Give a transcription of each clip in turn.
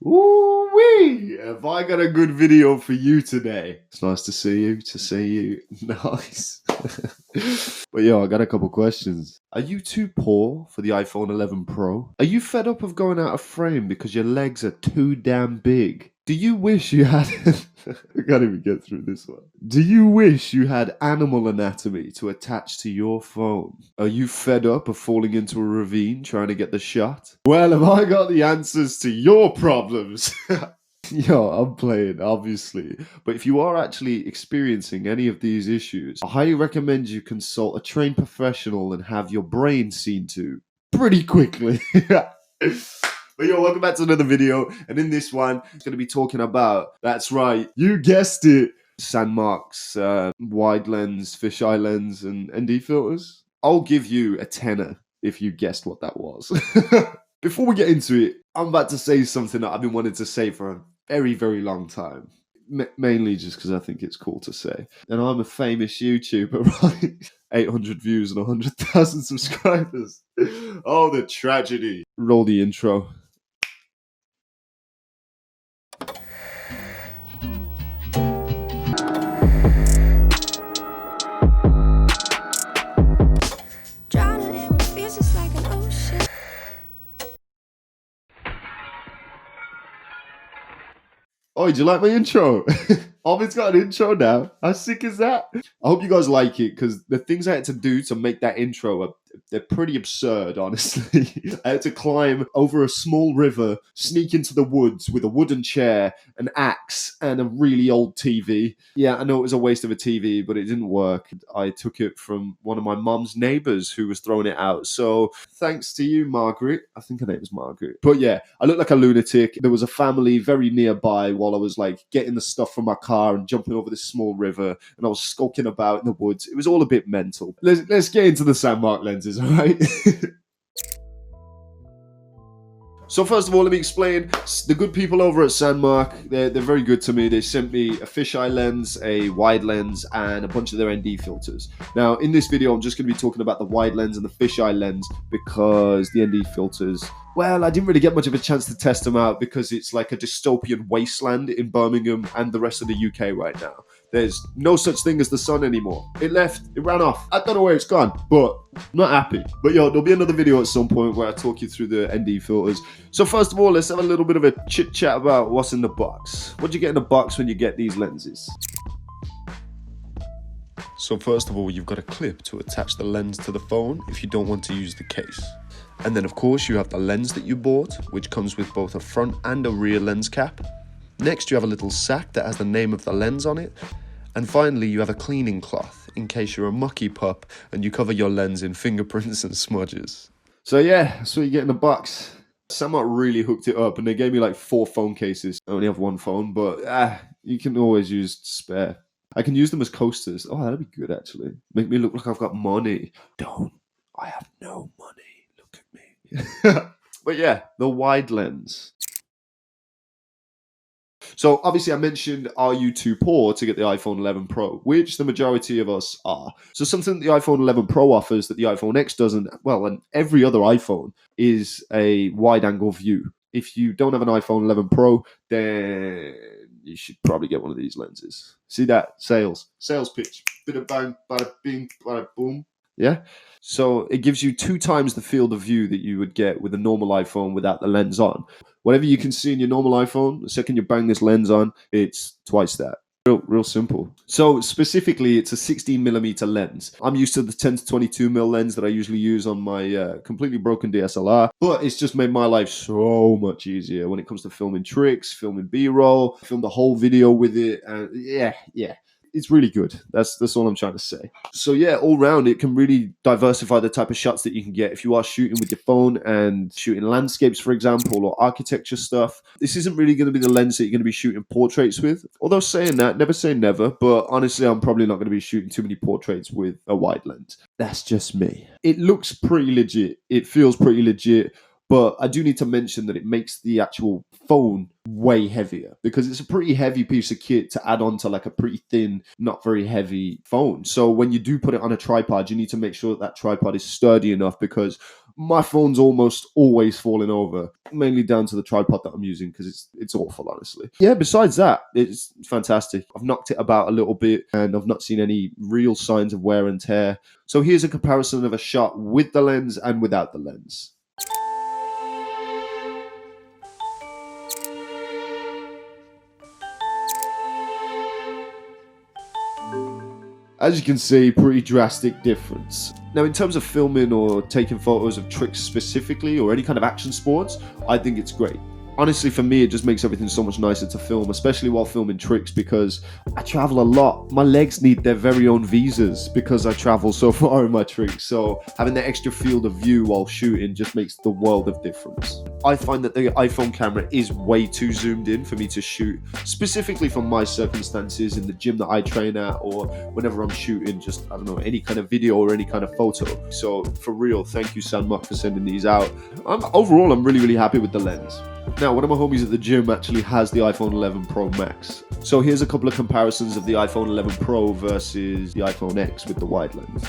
Ooh-wee! Have I got a good video for you today? It's nice to see you. Nice. But yo, I got a couple questions. Are you too poor for the iPhone 11 Pro? Are you fed up of going out of frame because your legs are too damn big? Do you wish you had... I can't even get through this one. Do you wish you had animal anatomy to attach to your phone? Are you fed up of falling into a ravine trying to get the shot? Well, have I got the answers to your problems? Yo, I'm playing, obviously. But if you are actually experiencing any of these issues, I highly recommend you consult a trained professional and have your brain seen to pretty quickly. But yo, welcome back to another video. And in this one, I'm going to be talking about, that's right, you guessed it, Sandmarc's wide lens, fisheye lens, and ND filters. I'll give you a tenner if you guessed what that was. Before we get into it, I'm about to say something that I've been wanting to say for a very, very long time. Mainly just because I think it's cool to say. And I'm a famous YouTuber, right? 800 views and 100,000 subscribers. Oh, the tragedy. Roll the intro. Oh, did you like my intro? It's got an intro now. How sick is that? I hope you guys like it because the things I had to do to make that intro they're pretty absurd, honestly. I had to climb over a small river, sneak into the woods with a wooden chair, an axe, and a really old TV. Yeah, I know it was a waste of a TV, but it didn't work. I took it from one of my mom's neighbors who was throwing it out. So thanks to you, Margaret. I think her name is Margaret. But yeah, I looked like a lunatic. There was a family very nearby while I was like getting the stuff from my car and jumping over this small river, and I was skulking about in the woods. It was all a bit mental. Let's get into the Sandmarc lenses, all right? So first of all, let me explain. The good people over at Sandmarc, they're very good to me. They sent me a fisheye lens, a wide lens, and a bunch of their ND filters. Now, in this video, I'm just going to be talking about the wide lens and the fisheye lens because the ND filters, well, I didn't really get much of a chance to test them out because it's like a dystopian wasteland in Birmingham and the rest of the UK right now. There's no such thing as the sun anymore. It left, it ran off. I don't know where it's gone, but I'm not happy. But yo, there'll be another video at some point where I talk you through the ND filters. So first of all, let's have a little bit of a chit chat about what's in the box. What do you get in the box when you get these lenses? So first of all, you've got a clip to attach the lens to the phone if you don't want to use the case. And then of course you have the lens that you bought, which comes with both a front and a rear lens cap. Next you have a little sack that has the name of the lens on it. And finally you have a cleaning cloth in case you're a mucky pup and you cover your lens in fingerprints and smudges. So yeah, that's what you get in the box. Sandmarc really hooked it up and they gave me like 4 phone cases. I only have 1 phone, but you can always use spare. I can use them as coasters. Oh, that'd be good actually. Make me look like I've got money. Don't. I have no money. Look at me. But yeah, the wide lens. So obviously I mentioned, are you too poor to get the iPhone 11 Pro? Which the majority of us are. So something that the iPhone 11 Pro offers that the iPhone X doesn't, well, and every other iPhone, is a wide angle view. If you don't have an iPhone 11 Pro, then you should probably get one of these lenses. See that? Sales pitch. Bit of bang, bada bing, bada boom. Yeah? So it gives you 2 times the field of view that you would get with a normal iPhone without the lens on. Whatever you can see in your normal iPhone, the second you bang this lens on, it's twice that. Real simple. So specifically, it's a 16mm lens. I'm used to the 10 to 22mm lens that I usually use on my completely broken DSLR, but it's just made my life so much easier when it comes to filming tricks, filming B-roll, film the whole video with it, and yeah. It's really good. That's all I'm trying to say. So yeah, all round, it can really diversify the type of shots that you can get if you are shooting with your phone and shooting landscapes, for example, or architecture stuff. This isn't really going to be the lens that you're going to be shooting portraits with. Although saying that, never say never, but honestly, I'm probably not going to be shooting too many portraits with a wide lens. That's just me. It looks pretty legit. It feels pretty legit. But I do need to mention that it makes the actual phone way heavier because it's a pretty heavy piece of kit to add on to like a pretty thin, not very heavy phone. So when you do put it on a tripod, you need to make sure that tripod is sturdy enough because my phone's almost always falling over, mainly down to the tripod that I'm using because it's awful, honestly. Yeah, besides that, it's fantastic. I've knocked it about a little bit and I've not seen any real signs of wear and tear. So here's a comparison of a shot with the lens and without the lens. As you can see, pretty drastic difference. Now, in terms of filming or taking photos of tricks specifically, or any kind of action sports, I think it's great. Honestly, for me, it just makes everything so much nicer to film, especially while filming tricks, because I travel a lot. My legs need their very own visas because I travel so far in my tricks. So having that extra field of view while shooting just makes the world of difference. I find that the iPhone camera is way too zoomed in for me to shoot, specifically from my circumstances in the gym that I train at, or whenever I'm shooting just, I don't know, any kind of video or any kind of photo. So for real, thank you Sandmarc for sending these out. Overall, I'm really, really happy with the lens. Now, one of my homies at the gym actually has the iPhone 11 Pro Max. So here's a couple of comparisons of the iPhone 11 Pro versus the iPhone X with the wide lens.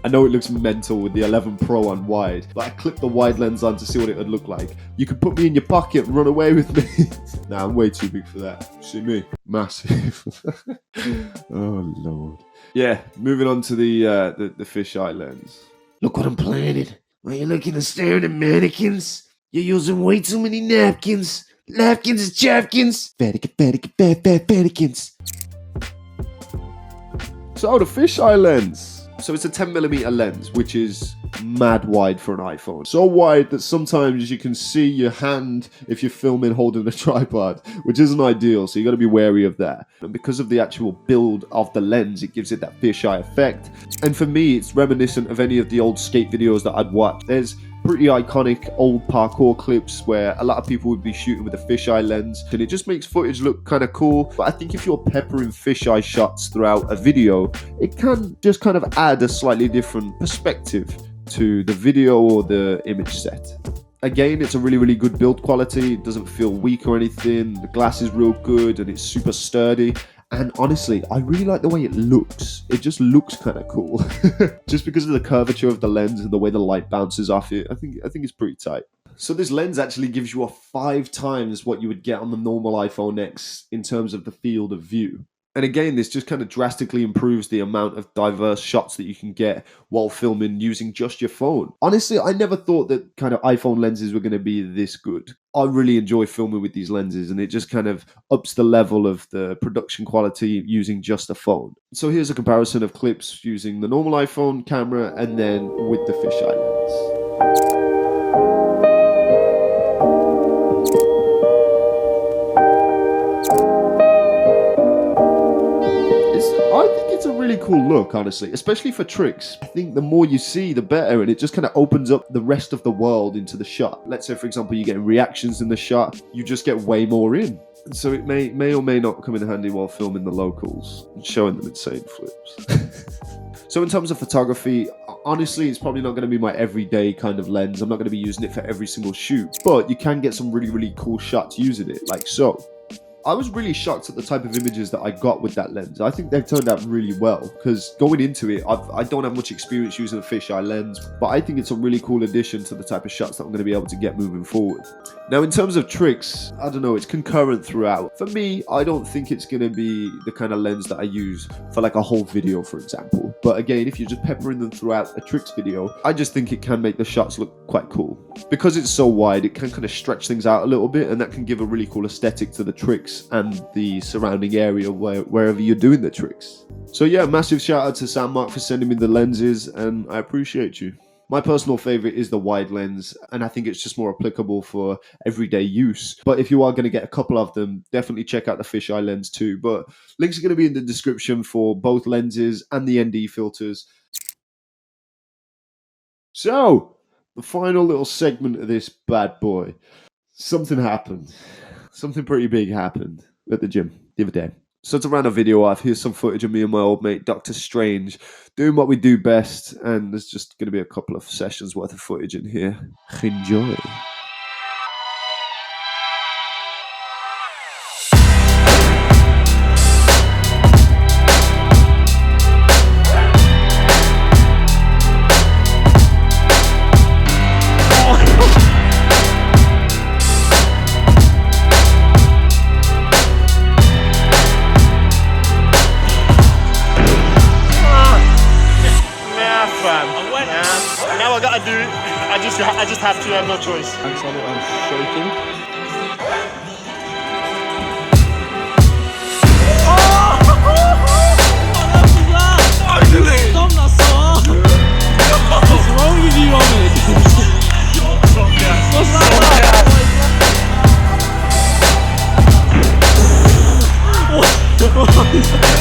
I know it looks mental with the 11 Pro on wide, but I clipped the wide lens on to see what it would look like. You could put me in your pocket and run away with me. Nah, I'm way too big for that. See me? Massive. Oh, Lord. Yeah, moving on to the fisheye lens. Look what I'm planning. Are you looking and staring at mannequins? You're using way too many napkins. Napkins is chapkins. Vatikins. So the fisheye lens. So it's a 10mm lens, which is mad wide for an iPhone. So wide that sometimes you can see your hand if you're filming holding a tripod, which isn't ideal, so you got to be wary of that. And because of the actual build of the lens, it gives it that fisheye effect. And for me, it's reminiscent of any of the old skate videos that I'd watch. There's pretty iconic old parkour clips where a lot of people would be shooting with a fisheye lens, and it just makes footage look kind of cool. But I think if you're peppering fisheye shots throughout a video, it can just kind of add a slightly different perspective to the video or the image set. Again, it's a really, really good build quality. It doesn't feel weak or anything. The glass is real good and it's super sturdy. And honestly, I really like the way it looks. It just looks kind of cool. Just because of the curvature of the lens and the way the light bounces off it, I think it's pretty tight. So this lens actually gives you a 5 times what you would get on the normal iPhone X in terms of the field of view. And again, this just kind of drastically improves the amount of diverse shots that you can get while filming using just your phone. Honestly, I never thought that kind of iPhone lenses were going to be this good. I really enjoy filming with these lenses, and it just kind of ups the level of the production quality using just a phone. So here's a comparison of clips using the normal iPhone camera and then with the fisheye lens. I think it's a really cool look, honestly, especially for tricks. I think the more you see, the better, and it just kind of opens up the rest of the world into the shot. Let's say, for example, you get reactions in the shot, you just get way more in. So it may or may not come in handy while filming the locals and showing them insane flips. So in terms of photography, honestly, it's probably not going to be my everyday kind of lens. I'm not going to be using it for every single shoot, but you can get some really, really cool shots using it, like so. I was really shocked at the type of images that I got with that lens. I think they've turned out really well, because going into it, I don't have much experience using a fisheye lens, but I think it's a really cool addition to the type of shots that I'm going to be able to get moving forward. Now, in terms of tricks, I don't know, it's concurrent throughout. For me, I don't think it's going to be the kind of lens that I use for like a whole video, for example. But again, if you're just peppering them throughout a tricks video, I just think it can make the shots look quite cool. Because it's so wide, it can kind of stretch things out a little bit, and that can give a really cool aesthetic to the tricks and the surrounding area wherever you're doing the tricks. So yeah, massive shout out to Sandmarc for sending me the lenses, and I appreciate you. My personal favorite is the wide lens, and I think it's just more applicable for everyday use. But if you are going to get a couple of them, definitely check out the fisheye lens too. But links are going to be in the description for both lenses and the ND filters. So, the final little segment of this bad boy. Something happened. Something pretty big happened at the gym the other day. So to round a video off, here's some footage of me and my old mate Dr. Strange doing what we do best, and there's just going to be a couple of sessions worth of footage in here. Enjoy. Now I gotta do it. I just have to. I have no choice. I'm shaking. Stop that so hard. What's wrong with you, Ahmed? What's that?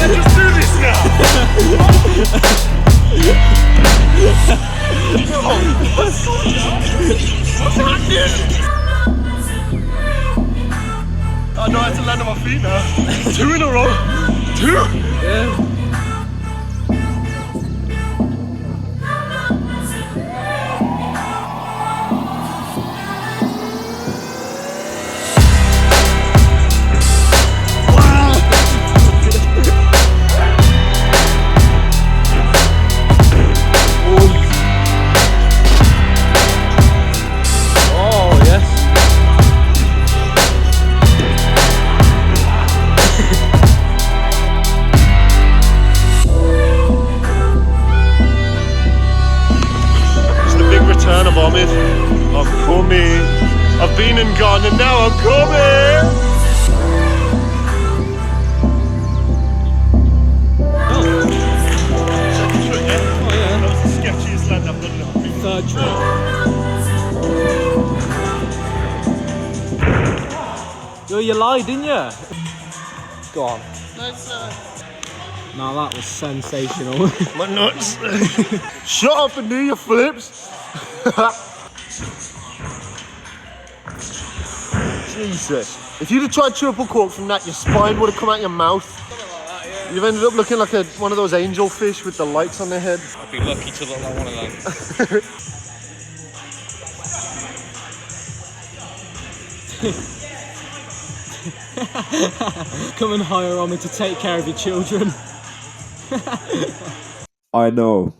Let's just do this now. What's happening? I know I have to land on my feet now. 2 in a row. 2? Yeah. I'm coming. I've been and gone and now I'm coming. Second trick, yeah? Oh yeah. That was the sketchiest land I've done in a Third trick. Yo, you lied, didn't you? Go on. Now that was sensational. My nuts. Shut up and do your flips. Jesus. If you'd have tried triple cork from that, your spine would have come out your mouth. You've ended up looking like one of those angel fish with the lights on their head. I'd be lucky to look like one of them. Come and hire on me to take care of your children. I know.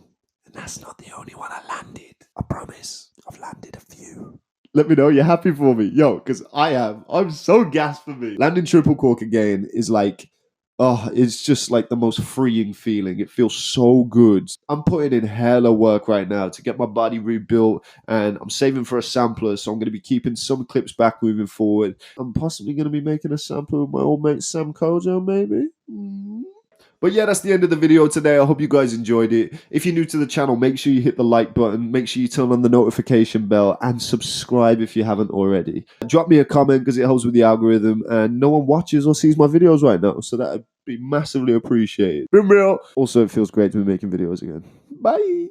And that's not the only one I landed. I promise. I've landed a few. Let me know you're happy for me. Yo, because I am. I'm so gassed for me. Landing triple cork again is like, oh, it's just like the most freeing feeling. It feels so good. I'm putting in hella work right now to get my body rebuilt, and I'm saving for a sampler, so I'm going to be keeping some clips back moving forward. I'm possibly going to be making a sampler with my old mate Sam Kojo, maybe? But yeah, that's the end of the video today. I hope you guys enjoyed it. If you're new to the channel, make sure you hit the like button, make sure you turn on the notification bell, and subscribe if you haven't already. Drop me a comment because it helps with the algorithm, and no one watches or sees my videos right now, so that would be massively appreciated. Been real. Also, it feels great to be making videos again. Bye.